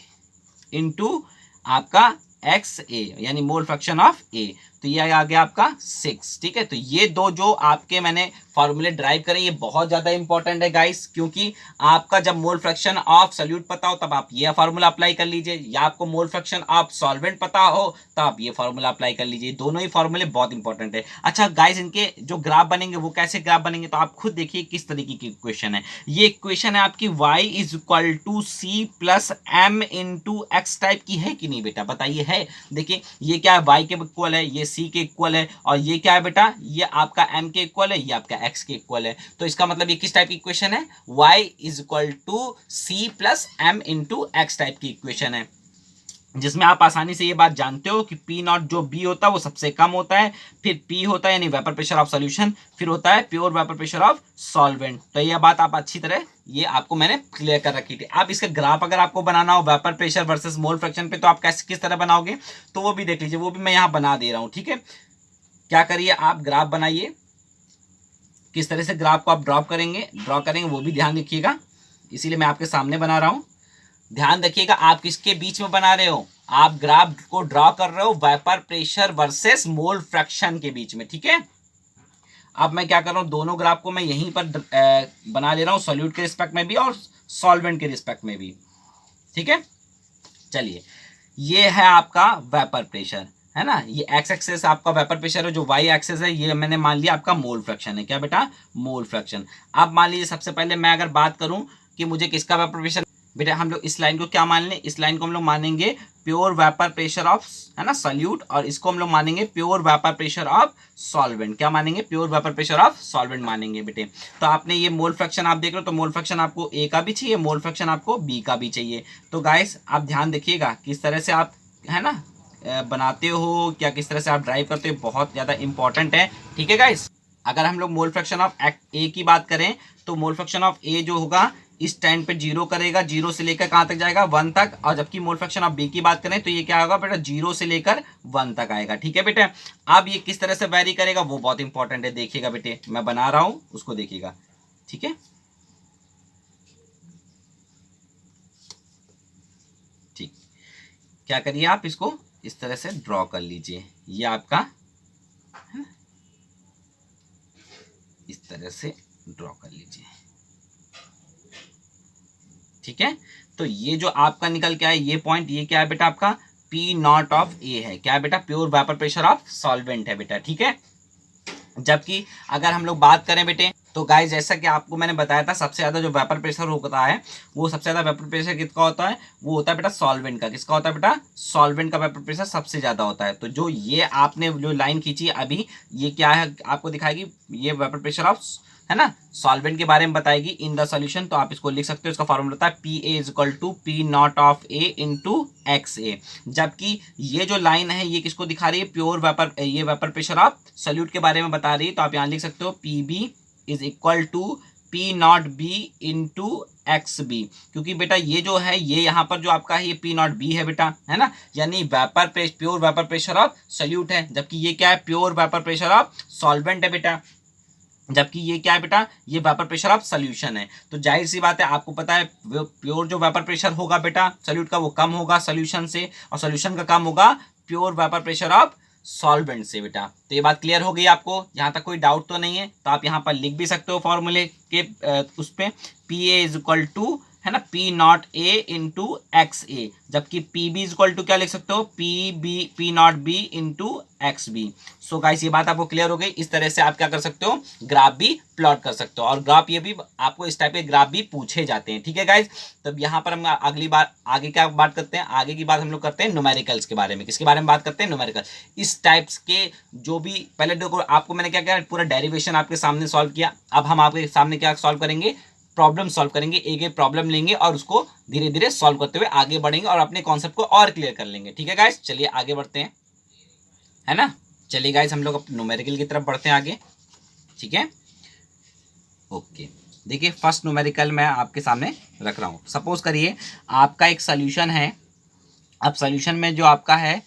into आपका एक्स ए, यानी मोल फ्रैक्शन ऑफ ए, तो ये आ गया आपका 6, ठीक है। तो ये दो जो आपके मैंने फॉर्मूले ड्राइव करें, ये बहुत ज़्यादा इंपॉर्टेंट है गाइस, क्योंकि आपका जब मोल फ्रैक्शन ऑफ सॉल्यूट पता हो तब आप ये फार्मूला अप्लाई कर लीजिए, या आपको मोल फ्रैक्शन ऑफ सॉल्वेंट पता हो तब आप ये फार्मूला अप्लाई कर लीजिए, दोनों ही फार्मूले बहुत इंपॉर्टेंट है। अच्छा गाइस, इनके जो ग्राफ बनेंगे वो कैसे ग्राफ बनेंगे, तो आप खुद देखिए किस तरीके की इक्वेशन है। ये इक्वेशन है आपकी y is equal to C plus M into X type की है कि नहीं बेटा, बताइए है। देखिए ये क्या है, y के इक्वल है, ये c के इक्वल है, और ये क्या है बेटा, ये आपका m के इक्वल है, ये आपका x के इक्वल है। तो इसका मतलब ये किस टाइप की इक्वेशन है, y is equal to C plus M into X type की इक्वेशन है, जिसमें आप आसानी से ये बात जानते हो कि P नॉट जो B होता है वो सबसे कम होता है, फिर P होता है यानी वेपर प्रेशर ऑफ सॉल्यूशन, फिर होता है pure vapour pressure of solvent. तो ये बात आप अच्छी तरह, ये आपको मैंने क्लियर कर रखी थी। अब इसका ग्राफ अगर आपको बनाना हो vapour pressure versus mole fraction पे, तो आप कैसे किस तरह बनाओगे, तो वो भी देख लीजिए, वो भी मैं यहाँ बना दे रहा हूँ, ठीक है। क्या करिए, आप ग्राफ बनाइए, किस तरह से ग्राफ को आप ड्रॉ करेंगे वो भी ध्यान रखिएगा, इसीलिए मैं आपके सामने बना रहा हूँ। ध्यान रखिएगा आप किसके बीच में बना रहे हो, आप ग्राफ को ड्रॉ कर रहे हो vapour pressure versus mole fraction के बीच में, ठीक है। अब मैं क्या कर रहा हूं, दोनों ग्राफ को मैं यहीं पर बना ले रहा हूं, सॉल्यूट के रिस्पेक्ट में भी और सॉल्वेंट के रिस्पेक्ट में भी, ठीक है। चलिए, ये है आपका वेपर प्रेशर, है ना, ये एक्स एक्सेस आपका वेपर प्रेशर है, जो वाई एक्सेस है ये मैंने मान लिया आपका मोल फ्रैक्शन है, क्या बेटा, मोल फ्रैक्शन। अब मान लीजिए सबसे पहले मैं अगर बात करूं कि मुझे किसका वेपर प्रेशर, बेटा हम लोग इस लाइन को क्या मान लें, इस लाइन को हम लोग मानेंगे प्योर वेपर प्रेशर ऑफ, है ना, सॉल्यूट, और इसको हम लोग मानेंगे pure vapour pressure of solvent, क्या मानेंगे, pure vapour pressure of solvent मानेंगे बेटे। तो आपने ये मोल फ्रैक्शन आप देख रहे हो, तो मोल फ्रैक्शन आपको ए का भी चाहिए, मोल फ्रैक्शन आपको बी का भी चाहिए। तो गाइस आप ध्यान देखिएगा किस तरह से आप, है ना, बनाते हो, क्या किस तरह से आप ड्राइव करते हो, बहुत ज़्यादा इंपॉर्टेंट है, ठीक है गाइस। अगर हम लोग मोल फ्रैक्शन ऑफ ए की बात करें, तो मोल फ्रैक्शन ऑफ ए जो होगा इस स्टैंड पे 0 करेगा, 0 से लेकर कहाँ तक जाएगा, 1 तक, और जबकि मोल फ्रैक्शन ऑफ बी की बात करें तो ये क्या होगा बेटा, 0 से लेकर 1 तक आएगा, ठीक है बेटे। अब ये किस तरह से वैरी करेगा वो बहुत इंपॉर्टेंट है, देखिएगा बेटे, मैं बना रहा हूँ उसको देखिएगा, ठीक है, ठीक। क्या करिए आप इसको इस तरह से ड्रॉ कर लीजिए, ये आपका, है ना, इस तरह से ड्रॉ कर लीजिए, ठीक है। तो ये जो आपका निकल के आया ये पॉइंट, ये क्या है बेटा, आपका P नॉट ऑफ ए है, क्या है बेटा, pure vapour pressure of solvent है बेटा, ठीक है। जबकि अगर हम लोग बात करें बेटे, तो गाइस जैसा कि आपको मैंने बताया था, सबसे ज्यादा जो वेपर प्रेशर होता है, वो सबसे ज्यादा वेपर प्रेशर किसका होता है, वो होता है बेटा सॉल्वेंट का। किसका होता है बेटा, सॉल्वेंट का वेपर प्रेशर सबसे ज्यादा होता है। तो जो ये आपने जो लाइन खींची अभी, ये क्या है, आपको दिखाएगी ये वेपर प्रेशर ऑफ, है ना, सॉल्वेंट के बारे में बताएगी इन द सॉल्यूशन। तो आप इसको लिख सकते हो, इसका फॉर्मूला होता है P A is equal to P naught of A into X A. जबकि ये जो लाइन है ये किसको दिखा रही है, प्योर वेपर, ये वेपर प्रेशर ऑफ सॉल्यूट के बारे में बता रही है। तो आप यहाँ लिख सकते हो P B is equal to P naught B into X B, क्योंकि बेटा ये जो है, ये यहाँ पर जो आपका है ये पी नॉट बी है बेटा, है ना, यानी vapour pressure, pure vapour pressure of solute है, जबकि ये क्या है, pure vapour pressure of solvent है बेटा, जबकि ये क्या है बेटा, ये वेपर प्रेशर ऑफ सॉल्यूशन है। तो जाहिर सी बात है, आपको पता है प्योर जो वेपर प्रेशर होगा बेटा सॉल्यूट का, वो कम होगा सॉल्यूशन से, और सॉल्यूशन का कम होगा pure vapour pressure of solvent से बेटा। तो ये बात क्लियर हो गई आपको, यहाँ तक कोई डाउट तो नहीं है। तो आप यहाँ पर लिख भी सकते हो फॉर्मूले के उस पे P A is equal to, है ना, P naught A into X A, जबकि P B is equal to क्या लिख सकते हो, P naught B into X B. So guys ये बात आपको क्लियर हो गई। इस तरह से आप क्या कर सकते हो, ग्राफ भी प्लॉट कर सकते हो, और ग्राफ ये भी आपको इस टाइप के ग्राफ भी पूछे जाते हैं। ठीक है गाइस, तब यहाँ पर हम अगली बार आगे क्या बात करते हैं, आगे की बात हम लोग करते हैं न्यूमेरिकल्स के बारे में। किसके बारे में बात करते हैं, न्यूमेरिकल। इस टाइप्स के जो भी, पहले देखो आपको मैंने क्या किया, पूरा डेरिवेशन आपके सामने सॉल्व किया। अब हम आपके सामने क्या सॉल्व करेंगे, प्रॉब्लम सॉल्व करेंगे। एक एक प्रॉब्लम लेंगे और उसको धीरे धीरे सॉल्व करते हुए आगे बढ़ेंगे और अपने कॉन्सेप्ट को और क्लियर कर लेंगे। ठीक है गाइस, चलिए आगे बढ़ते हैं, है ना। चलिए गाइस हम लोग न्यूमेरिकल की तरफ बढ़ते हैं आगे। ठीक है, ओके। देखिए फर्स्ट न्यूमेरिकल मैं आपके सामने रख रहा हूँ। सपोज करिए आपका एक सोल्यूशन है। अब सोल्यूशन में जो आपका है,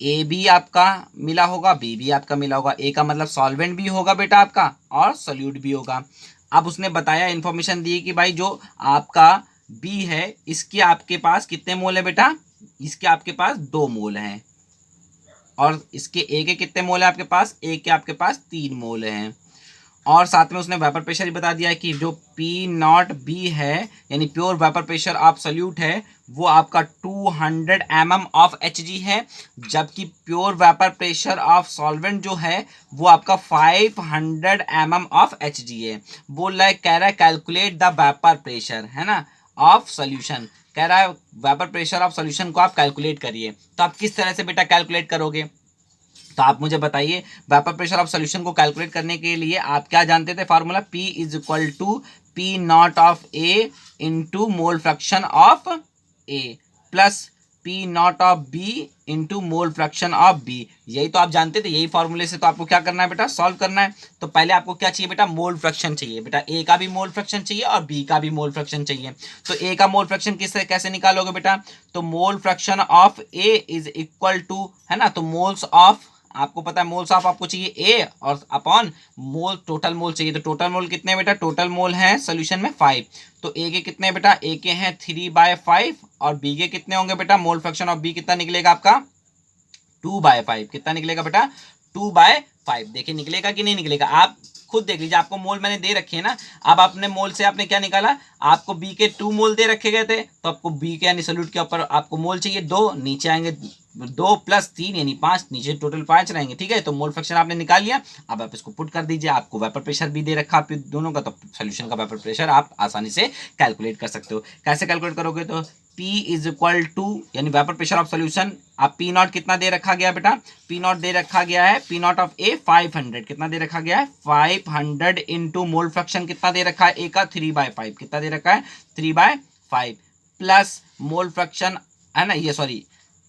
ए भी आपका मिला होगा, बी भी आपका मिला होगा। ए का मतलब सॉल्वेंट भी होगा बेटा आपका, और सोल्यूट भी होगा। अब उसने बताया, इन्फॉर्मेशन दी कि भाई जो आपका बी है इसके आपके पास कितने मोल है बेटा, इसके आपके पास 2 मोल हैं, और इसके ए के कितने मोल है आपके पास, ए के आपके पास 3 मोल हैं। और साथ में उसने वेपर प्रेशर ही बता दिया है कि जो पी नॉट बी है, यानी pure vapour pressure of solute है, वो आपका 200 mm ऑफ Hg है, जबकि pure vapour pressure of solvent जो है वो आपका 500 mm ऑफ Hg है। बोल रहा है, कह रहा है कैलकुलेट द वेपर प्रेशर, है ना, ऑफ सोल्यूशन। कह रहा है वेपर प्रेशर ऑफ सोल्यूशन को आप कैलकुलेट करिए। तो आप किस तरह से बेटा कैलकुलेट करोगे, तो आप मुझे बताइए। वेपर प्रेशर ऑफ सोल्यूशन को कैलकुलेट करने के लिए आप क्या जानते थे, formula P is equal to P naught of A into mole fraction of A plus P naught of B into mole fraction of B. यही तो आप जानते थे, यही फॉर्मूले से तो आपको क्या करना है बेटा, सॉल्व करना है। तो पहले आपको क्या चाहिए बेटा, मोल फ्रैक्शन चाहिए बेटा। ए का भी मोल फ्रैक्शन चाहिए और बी का भी मोल फ्रैक्शन चाहिए। तो ए का मोल फ्रैक्शन किससे कैसे निकालोगे बेटा, तो mole fraction of A is equal to, है ना, तो मोल्स ऑफ, आपको पता है मोल्स ऑफ आपको चाहिए ए, और अपॉन मोल, टोटल मोल चाहिए। तो टोटल मोल कितने बेटा, टोटल मोल है सोल्यूशन में 5। तो ए के कितने बेटा, ए के हैं 3/5, और बी के कितने होंगे बेटा, मोल फ्रैक्शन ऑफ बी कितना निकलेगा आपका 2/5। कितना निकलेगा बेटा, 2/5। देखिए निकलेगा कि नहीं निकलेगा, आप खुद देख लीजिए। आपको मोल मैंने दे रखे हैं ना, अब आपने मोल से आपने क्या निकाला, आपको बी के 2 मोल दे रखे गए थे, तो आपको बी के यानी सोल्यूट के ऊपर आपको मोल चाहिए 2, नीचे आएंगे 2 + 3 यानी 5, नीचे टोटल 5 रहेंगे। ठीक है, तो मोल फ्रैक्शन आपने निकाल लिया। अब आप इसको पुट कर दीजिए, आपको वेपर प्रेशर भी दे रखा आप दोनों का, तो सोल्यूशन का वेपर प्रेशर आप आसानी से कैलकुलेट कर सकते हो। कैसे कैलकुलेट करोगे, तो P इज इक्वल टू, यानी वेपर प्रेशर ऑफ सोल्यूशन, आप P नॉट कितना दे रखा गया बेटा, P नॉट दे रखा गया है, P नॉट ऑफ ए 500, कितना दे रखा गया है 500 इंटू मोल फ्रैक्शन कितना दे रखा है ए का 3/5, कितना दे रखा है 3/5, प्लस मोल फ्रैक्शन, है ना, ये सॉरी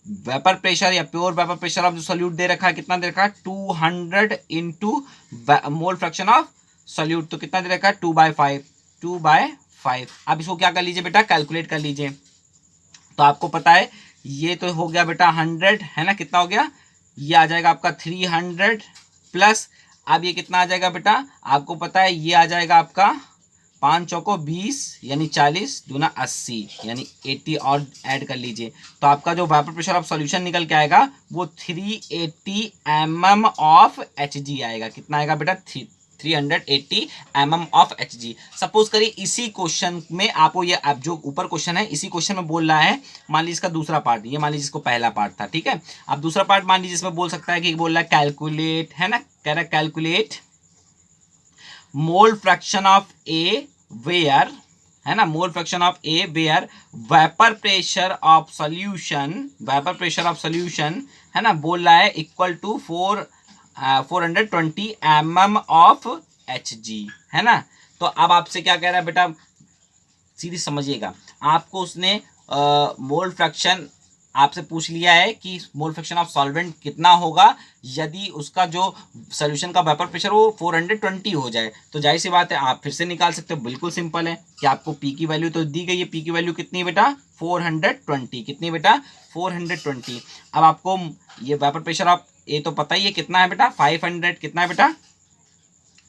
वेपर प्रेशर या प्योर वेपर प्रेशर ऑफ जो सोल्यूट दे रखा है, कितना दे रखा है 200 into mole fraction of solute, तो कितना दे रखा है 2/5। अब इसको क्या कर लीजिए बेटा, कैलकुलेट कर लीजिए। तो आपको पता है ये तो हो गया बेटा 100, है ना, कितना हो गया, ये आ जाएगा आपका 300 प्लस, अब ये कितना आ जाएगा बेटा, आपको पता है ये आ जाएगा आपका 5 चौको 20 यानी 40 दूना 80 यानी 80 और ऐड कर लीजिए। तो आपका जो वेपर प्रेशर ऑफ सॉल्यूशन निकल के आएगा वो 380 mm ऑफ Hg आएगा। कितना आएगा बेटा, 380 mm ऑफ Hg। सपोज करिए इसी क्वेश्चन में आपको ये, आप जो ऊपर क्वेश्चन है इसी क्वेश्चन में बोल रहा है, मान लीजिए इसका दूसरा पार्ट, ये मान लीजिए इसको पहला पार्ट था, ठीक है। अब दूसरा पार्ट मान लीजिए इसमें बोल सकता है कि बोल रहा है कैलकुलेट, है ना, कह रहा है calculate mole fraction of A where, है ना, mole fraction of A where vapour pressure of solution, vapour pressure of solution, है ना, बोल रहा है equal to 420 mm of Hg, है ना। तो अब आपसे क्या कह रहा है बेटा, सीधी समझिएगा, आपको उसने मोल फ्रैक्शन आपसे पूछ लिया है कि मोल फ्रैक्शन ऑफ सॉल्वेंट कितना होगा यदि उसका जो सॉल्यूशन का वेपर प्रेशर वो 420 हो जाए। तो जाहिर सी बात है आप फिर से निकाल सकते हो, बिल्कुल सिंपल है कि आपको पी की वैल्यू तो दी गई है, पी की वैल्यू कितनी है बेटा 420, कितनी बेटा 420। अब आपको ये वेपर प्रेशर ऑफ ये तो पता ही है कितना है बेटा 500, कितना है बेटा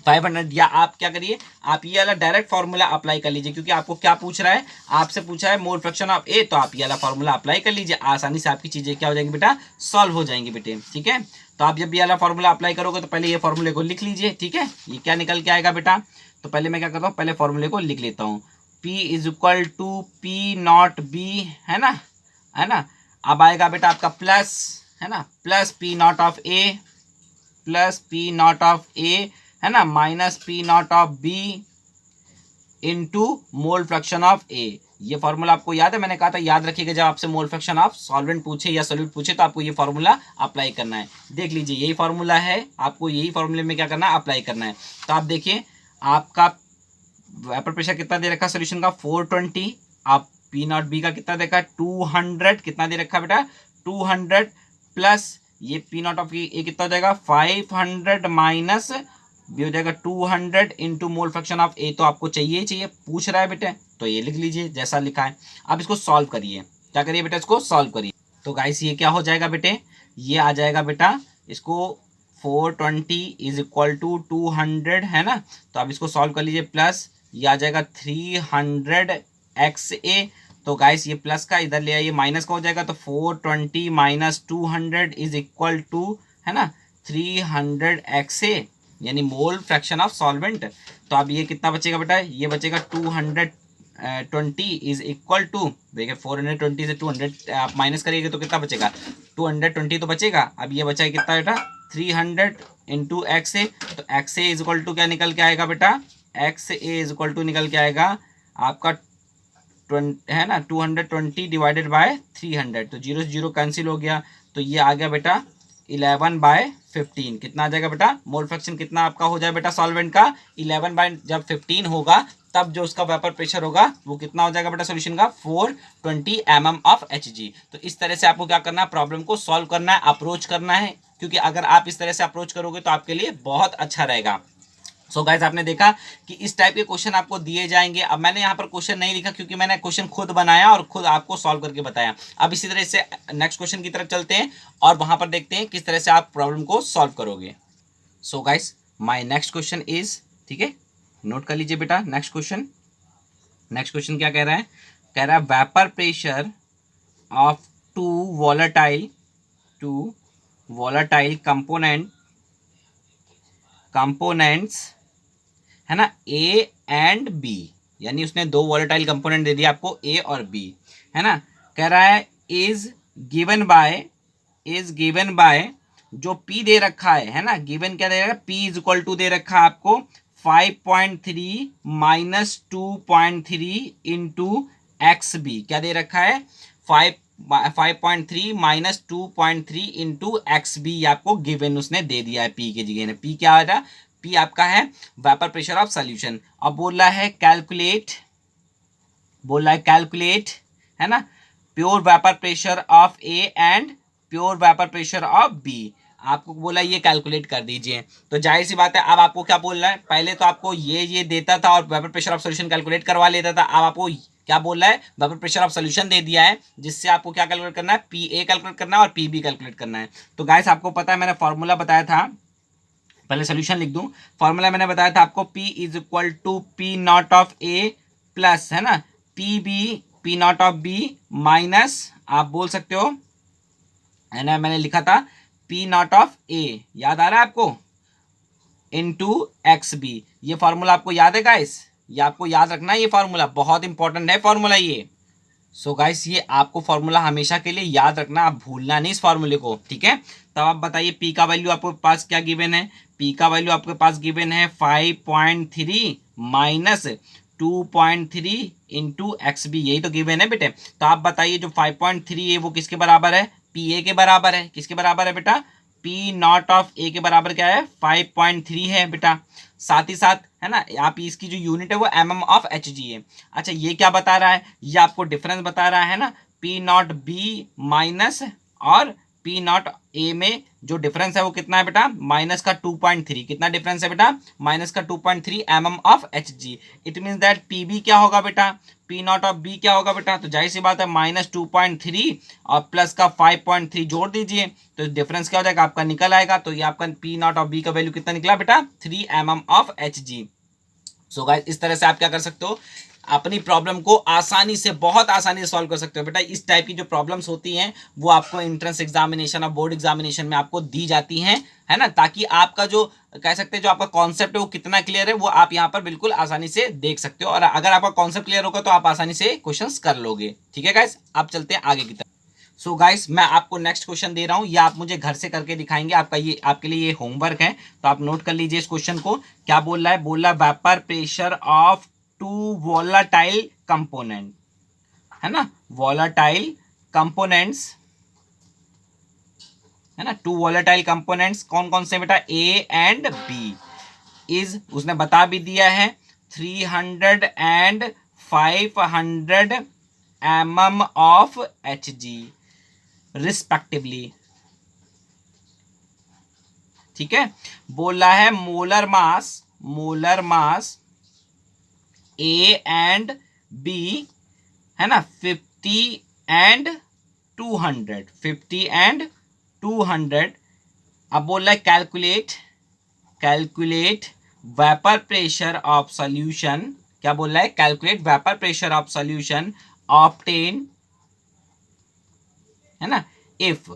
500, या आप क्या करिए, आप ये वाला डायरेक्ट फॉर्मूला अप्लाई कर लीजिए, क्योंकि आपको क्या पूछ रहा है, आपसे पूछा है मोल फ्रैक्शन ऑफ ए, तो आप ये वाला फॉर्मूला अप्लाई कर लीजिए, आसानी से आपकी चीजें क्या हो जाएंगी बेटा, सॉल्व हो जाएंगी बेटे। ठीक है, तो आप जब ये वाला फॉर्मूला अप्लाई करोगे तो पहले ये फॉर्मूले को लिख लीजिए। ठीक है, ये क्या निकल के आएगा बेटा, तो पहले मैं क्या करता हूँ, पहले फॉर्मूले को लिख लेता हूँ। P is equal to P naught B, है ना, है ना। अब आएगा बेटा आपका प्लस, है ना, plus P naught of A, plus P naught of A, है ना, minus P naught of B into mole fraction of A. ये फॉर्मूला आपको याद है, मैंने कहा था याद रखिएगा, जब आपसे मोल फ्रैक्शन ऑफ सॉल्वेंट पूछे या सोल्यूट पूछे तो आपको ये फॉर्मूला अप्लाई करना है। देख लीजिए यही फॉर्मूला है, आपको यही फॉर्मूले में क्या करना है, अप्लाई करना है। तो आप देखिए आपका वेपर प्रेशर कितना दे रखा है सोल्यूशन का, 420, आप पी नॉट बी का कितना देखा, 200, कितना दे रखा है बेटा, 200, प्लस ये पी नॉट ऑफ ए कितना हो जाएगा, 500 माइनस बी हो जाएगा 200 इंटू मोल फ्रैक्शन ऑफ ए, तो आपको चाहिए चाहिए पूछ रहा है बेटे, तो ये लिख लीजिए जैसा लिखा है। अब इसको सॉल्व करिए, क्या करिए बेटा, इसको सॉल्व करिए। तो गाइस ये क्या हो जाएगा बेटे, ये आ जाएगा बेटा, इसको 420 इज इक्वल टू 200, है ना, तो आप इसको सॉल्व कर लीजिए, प्लस ये आ जाएगा 300 एक्स ए, तो गाइस ये प्लस का इधर ले आइए, माइनस का हो जाएगा, तो 420 माइनस 200 इज इक्वल टू, है ना, 300 एक्स ए, यानी मोल फ्रैक्शन ऑफ सॉल्वेंट। तो अब ये कितना बचेगा बेटा, ये बचेगा 220 इज इक्वल टू, देखिए 420 से 200 आप माइनस करिएगा तो कितना बचेगा, 220 तो बचेगा। अब ये बचा है कितना बेटा, 300 इंटू एक्स ए, तो X A is equal to क्या निकल के आएगा बेटा, X A is equal to निकल के आएगा आपका है ना 220 डिवाइडेड बाय 300, तो 0 से 0 कैंसिल हो गया, तो ये आ गया बेटा 11/15, कितना आ जाएगा बेटा, मोल फ्रैक्शन कितना आपका हो जाए बेटा सॉल्वेंट का, 11/15 होगा, तब जो उसका वेपर प्रेशर होगा वो कितना हो जाएगा बेटा सॉल्यूशन का, 420 mm ऑफ Hg। तो इस तरह से आपको क्या करना है, प्रॉब्लम को सॉल्व करना है, अप्रोच करना है, क्योंकि अगर आप इस तरह से अप्रोच करोगे तो आपके लिए बहुत अच्छा रहेगा। सो गाइस आपने देखा कि इस टाइप के क्वेश्चन आपको दिए जाएंगे। अब मैंने यहाँ पर क्वेश्चन नहीं लिखा क्योंकि मैंने क्वेश्चन खुद बनाया और खुद आपको सॉल्व करके बताया। अब इसी तरह से नेक्स्ट क्वेश्चन की तरफ चलते हैं और वहां पर देखते हैं किस तरह से आप प्रॉब्लम को सॉल्व करोगे। So guys my next question is, ठीक है, नोट कर लीजिए बेटा। नेक्स्ट क्वेश्चन क्या कह रहा है, कह रहा है vapour pressure of two volatile components, है ना, ए एंड बी, यानी उसने दो वॉलेटाइल कंपोनेंट दे दिया आपको ए और बी, है ना। कह रहा है इज गिवन बाय जो पी दे रखा है ना, गिवन क्या दे रखा है, पी इज इक्वल टू दे रखा है आपको 5.3 माइनस 2.3 इंटू एक्स बी, क्या दे रखा है 5.3 माइनस 2.3 इंटू एक्स बी, आपको गिवन उसने दे दिया है पी के जगह। पी क्या आ रहा, पी आपका है वेपर प्रेशर ऑफ सॉल्यूशन। अब बोल रहा है कैलकुलेट, है ना, pure vapour pressure of A and pure vapour pressure of B, आपको बोला ये कैलकुलेट कर दीजिए। तो जाहिर सी बात है, अब आपको क्या बोल रहा है, पहले तो आपको ये देता था और vapour pressure of solution calculate करवा लेता था, अब आपको क्या बोल रहा है, वेपर प्रेशर ऑफ सॉल्यूशन दे दिया है, जिससे आपको क्या कैलकुलेट करना है, पी ए कैलकुलेट करना है और पी बी कैलकुलेट करना है। तो गाइस आपको पता है मैंने फॉर्मूला बताया था, पहले सोल्यूशन लिख दूं, फॉर्मूला मैंने बताया था आपको, P is equal to P naught of A plus, है ना, P naught of B minus, आप बोल सकते हो, है ना, मैंने लिखा था P नॉट ऑफ ए, याद आ रहा है आपको, इनटू एक्स बी। ये फॉर्मूला आपको याद है गाइस, ये आपको याद रखना है, ये फॉर्मूला बहुत इंपॉर्टेंट है फॉर्मूला ये। सो गाइस ये आपको फॉर्मूला हमेशा के लिए याद रखना, आप भूलना नहीं इस फॉर्मूले को, ठीक है। तब आप बताइए पी का वैल्यू आपके पास क्या गिवन है, पी का वैल्यू आपके पास गिवन है 5.3 माइनस 2.3 इंटू एक्स बी, यही तो गिवन है बेटे। तो आप बताइए जो 5.3 है वो किसके बराबर है, पी ए के बराबर है, किसके बराबर है बेटा, पी नॉट ऑफ ए के बराबर क्या है, 5.3 है बेटा। साथ ही साथ, है ना, आप इसकी जो यूनिट है वो mm ऑफ Hg है। अच्छा ये क्या बता रहा है, ये आपको डिफरेंस बता रहा है ना, पी नॉट बी माइनस और पी नॉट ए में जो डिफरेंस है वो कितना है बेटा, माइनस का 2.3, कितना डिफरेंस है बेटा, माइनस का 2.3 mm of Hg। It mean that Pb क्या होगा बेटा, P नॉट ऑफ B क्या होगा बेटा, तो जाहिर सी बात है -2.3 और प्लस का 5.3 जोड़ दीजिए तो डिफरेंस क्या हो जाएगा आपका, निकल आएगा। तो ये आपका P नॉट ऑफ B का वैल्यू कितना निकला बेटा, 3 mm of Hg। So guys इस तरह से आप क्या कर सकते हो, अपनी प्रॉब्लम को आसानी से, बहुत आसानी से सॉल्व कर सकते हो बेटा। इस टाइप की जो प्रॉब्लम्स होती हैं वो आपको एंट्रेंस एग्जामिनेशन और बोर्ड एग्जामिनेशन में आपको दी जाती हैं, है ना, ताकि आपका जो कह सकते हैं जो आपका कॉन्सेप्ट है वो कितना क्लियर है वो आप यहाँ पर बिल्कुल आसानी से देख सकते हो। और अगर आपका कॉन्सेप्ट क्लियर होगा तो आप आसानी से क्वेश्चंस कर लोगे। ठीक है गाइस, आप चलते हैं आगे की तरफ। सो गाइस मैं आपको नेक्स्ट क्वेश्चन दे रहा हूं, ये आप मुझे घर से करके दिखाएंगे। आपका ये आपके लिए ये होमवर्क है, तो आप नोट कर लीजिए इस क्वेश्चन को। क्या बोल रहा है, बोल रहा है vapour pressure of 2 volatile component, है ना, वोलेटाइल कंपोनेंट्स, है ना, 2 वोलेटाइल कंपोनेंट्स कौन कौन से बेटा, ए एंड बी, इज उसने बता भी दिया है 300 and 500 mm of Hg respectively. ठीक है, बोल रहा है molar mass A and B, है ना, 50 एंड 200, 50 एंड 200। अब बोल रहा है calculate vapour pressure of solution. क्या बोल रहा है, calculate vapour pressure of solution obtain, है ना, इफ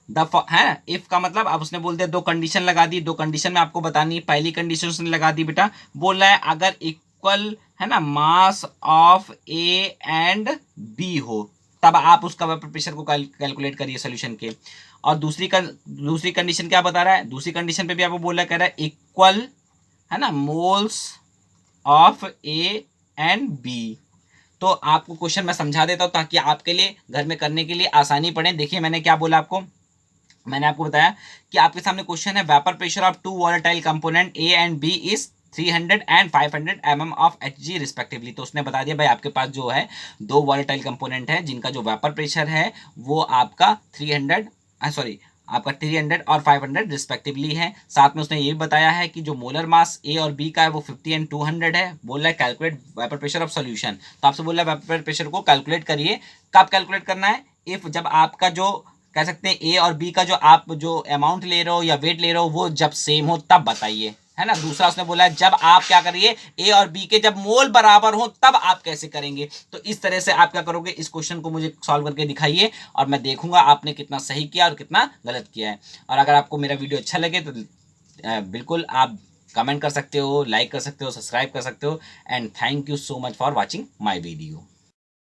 द, है ना, इफ का मतलब अब उसने बोल दिया, दो कंडीशन लगा दी, दो कंडीशन में आपको बतानी है। पहली कंडीशन उसने लगा दी बेटा, बोल रहा है अगर इक्वल, है ना, mass of A and B हो तब आप उसका वेपर प्रेशर को कैलकुलेट करिए सोल्यूशन के। और दूसरी कंडीशन क्या बता रहा है, दूसरी कंडीशन पे भी आपको बोल रहा है, कह रहा है इक्वल, है ना, moles of A and B. तो आपको क्वेश्चन मैं समझा देता हूं ताकि आपके लिए घर में करने के लिए आसानी पड़े। देखिए मैंने क्या बोला आपको, मैंने आपको बताया कि आपके सामने क्वेश्चन है vapour pressure of 2 volatile component A and B is 300 and 500 mm of Hg respectively. तो उसने बता दिया भाई आपके पास जो है 2 वोलेटाइल कंपोनेंट है जिनका जो वेपर प्रेशर है वो आपका 300 और 500 रिस्पेक्टिवली है। साथ में उसने ये भी बताया है कि जो मोलर मास ए और बी का है वो 50 एंड 200 है। बोल रहा है calculate vapour pressure of solution, तो आपसे बोल रहा है वेपर प्रेशर को कैलकुलेट करिए। कब कैलकुलेट करना है, इफ जब आपका जो कह सकते हैं ए और बी का जो आप जो अमाउंट ले रहे हो या वेट ले रहे हो वो जब सेम हो तब बताइए, है ना। दूसरा उसने बोला है जब आप क्या करिए, ए और बी के जब मोल बराबर हो तब आप कैसे करेंगे। तो इस तरह से आप क्या करोगे, इस क्वेश्चन को मुझे सॉल्व करके दिखाइए और मैं देखूंगा आपने कितना सही किया और कितना गलत किया है। और अगर आपको मेरा वीडियो अच्छा लगे तो बिल्कुल आप कमेंट कर सकते हो, लाइक कर सकते हो, सब्सक्राइब कर सकते हो। And thank you so much for watching my video.